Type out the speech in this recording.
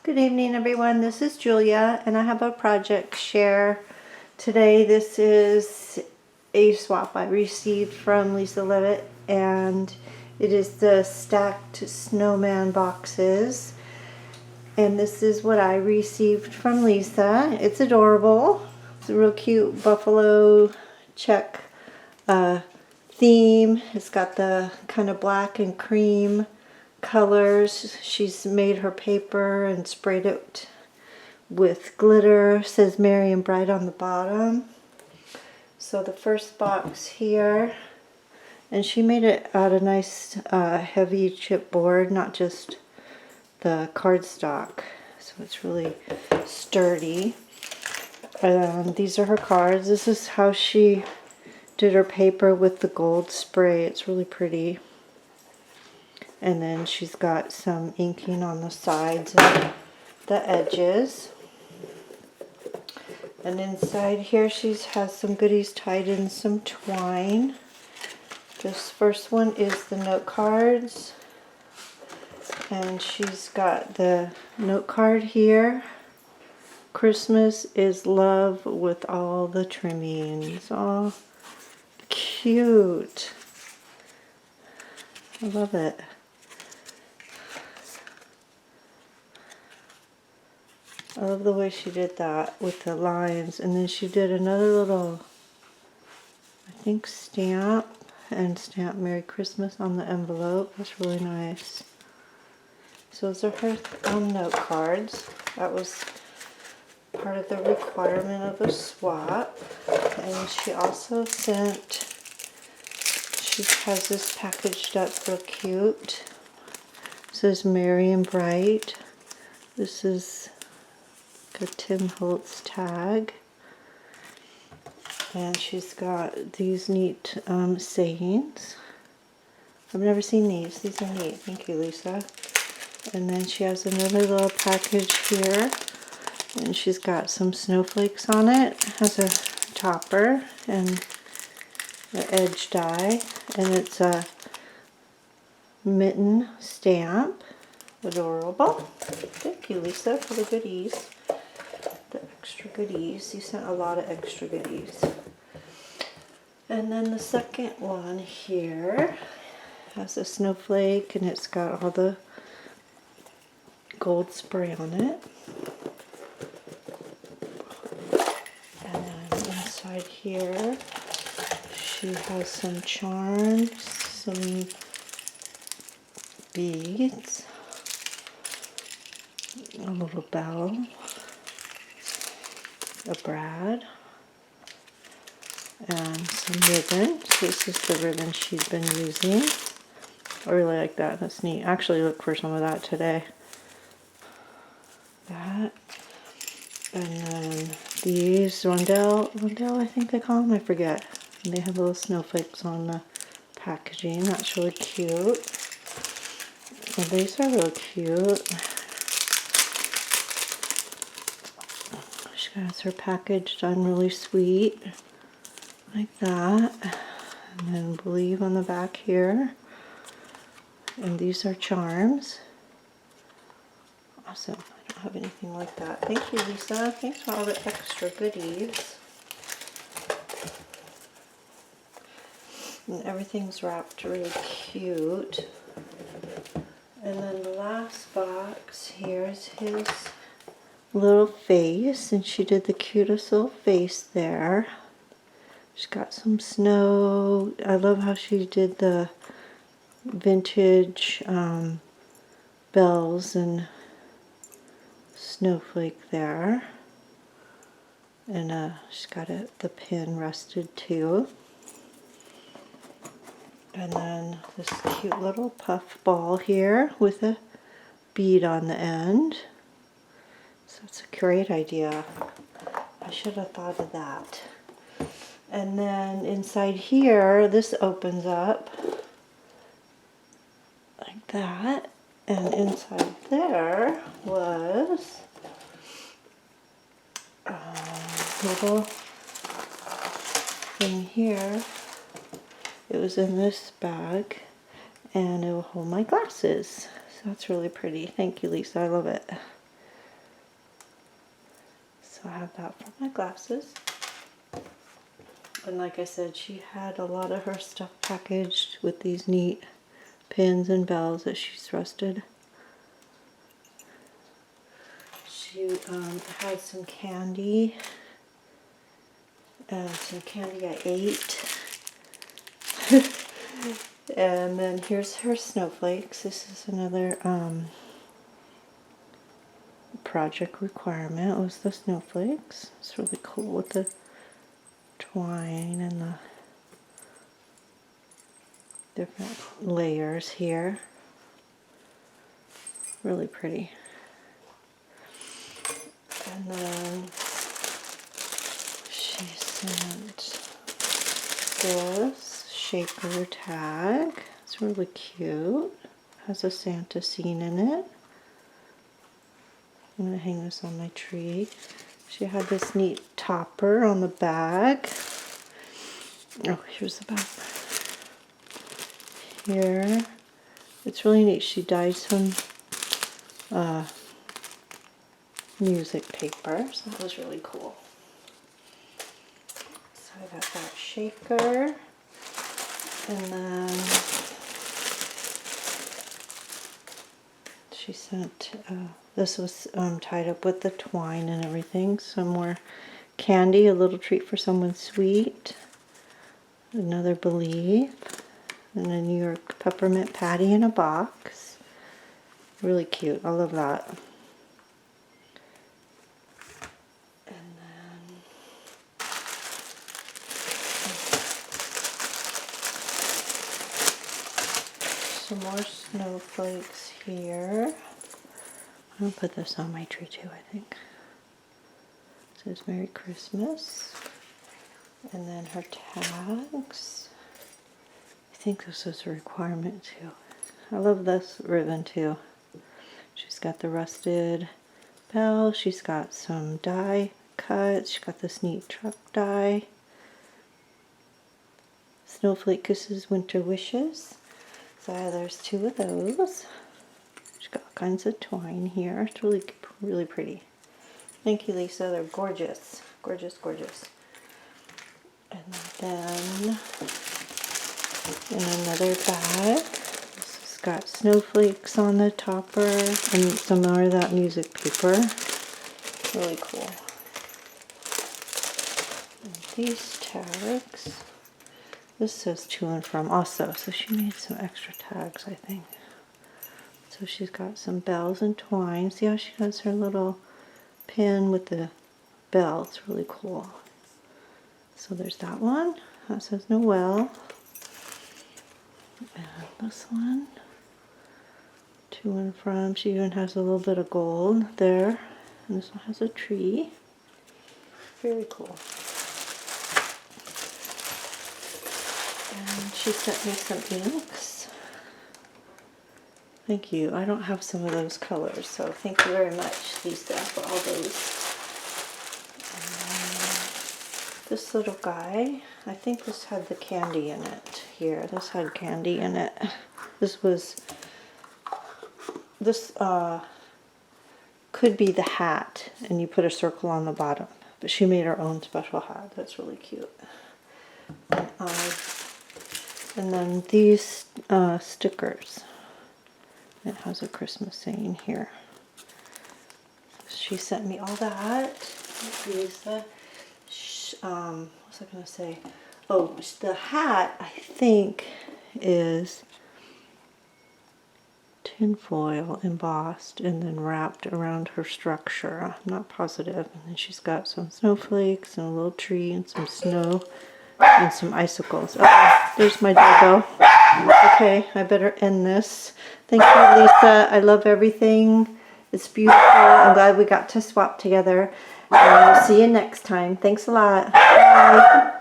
Good evening, everyone. This is Julia, and I have a project share today. This is a swap I received from Lisa Levitt, and it is the stacked snowman boxes. And this is what I received from Lisa. It's adorable. It's a real cute buffalo check theme. It's got the kind of black and cream colors. She's made her paper and sprayed it with glitter. It says Merry and Bright on the bottom. So the first box here, and she made it out of nice heavy chipboard, not just the cardstock. So it's really sturdy. These are her cards. This is how she did her paper with the gold spray. It's really pretty. And then she's got some inking on the sides and the edges. And inside here she has some goodies tied in some twine. This first one is the note cards. And she's got the note card here. Christmas is love with all the trimmings. Oh, cute. I love it. I love the way she did that with the lines. And then she did another little, I think, stamp, and stamp Merry Christmas on the envelope. That's really nice. So those are her note cards. That was part of the requirement of the swap. And she also sent, she has this packaged up real cute. It says Merry and Bright. This is a Tim Holtz tag. And she's got these neat sayings. I've never seen these. These are neat. Thank you, Lisa. And then she has another little package here. And she's got some snowflakes on it. It has a topper and the edge die. And it's a mitten stamp. Adorable. Thank you, Lisa, for the goodies. The extra goodies. You sent a lot of extra goodies. And then the second one here has a snowflake, and it's got all the gold spray on it. And then inside here she has some charms, some beads, a little bell, a brad, and some ribbon. So this is the ribbon she's been using. I really like that. That's neat. I actually look for some of that today. That. And then these rondelle, I think they call them. I forget. And they have little snowflakes on the packaging. That's really cute. Well, these are really cute. She has her package done really sweet. Like that. And then believe on the back here. And these are charms. Awesome. I don't have anything like that. Thank you, Lisa. Thanks for all the extra goodies. And everything's wrapped really cute. And then the last box here is his little face, and she did the cutest little face there. She's got some snow. I love how she did the vintage bells and snowflake there. And she's got the pin rested too. And then this cute little puff ball here with a bead on the end. So it's a great idea. I should have thought of that. And then inside here, this opens up like that. And inside there was a little thing here. It was in this bag, and it will hold my glasses. So that's really pretty. Thank you, Lisa. I love it. So I have that for my glasses. And like I said, she had a lot of her stuff packaged with these neat pins and bells that she's rusted. She had some candy. Some candy I ate. And then here's her snowflakes. This is another project requirement, was the snowflakes. It's really cool with the twine and the different layers here. Really pretty. And then she sent this shaker tag. It's really cute. Has a Santa scene in it. I'm going to hang this on my tree. She had this neat topper on the bag. Oh, here's the back. Here. It's really neat. She dyed some music paper, so that was really cool. So I got that shaker, and then she sent, this was tied up with the twine and everything, some more candy, a little treat for someone sweet, another Believe, and a New York peppermint patty in a box. Really cute, I love that. Some more snowflakes here. I'll put this on my tree too, I think. It says Merry Christmas. And then her tags. I think this is a requirement too. I love this ribbon too. She's got the rusted bell. She's got some die cuts. She's got this neat truck die. Snowflake Kisses, Winter Wishes. So there's two of those. She's got all kinds of twine here. It's really, really pretty. Thank you, Lisa. They're gorgeous. Gorgeous, gorgeous. And then in another bag, this has got snowflakes on the topper and some more of that music paper. Really cool. And these tags. This says to and from also, so she made some extra tags, I think. So she's got some bells and twine. See how she has her little pin with the bell? It's really cool. So there's that one. That says Noel. And this one, to and from. She even has a little bit of gold there. And this one has a tree. Very cool. And she sent me some inks. Thank you. I don't have some of those colors, so thank you very much, Lisa, for all those. And this little guy, I think this had the candy in it here. This had candy in it. This could be the hat, and you put a circle on the bottom. But she made her own special hat. That's really cute. And then these stickers. It has a Christmas saying here. She sent me all that. Lisa. What was I going to say? Oh, the hat, I think, is tinfoil embossed and then wrapped around her structure. I'm not positive. And then she's got some snowflakes and a little tree and some snow and some icicles. Oh, there's my doggo. Okay, I better end this. Thank you, Lisa. I love everything. It's beautiful. I'm glad we got to swap together. And we'll see you next time. Thanks a lot. Bye.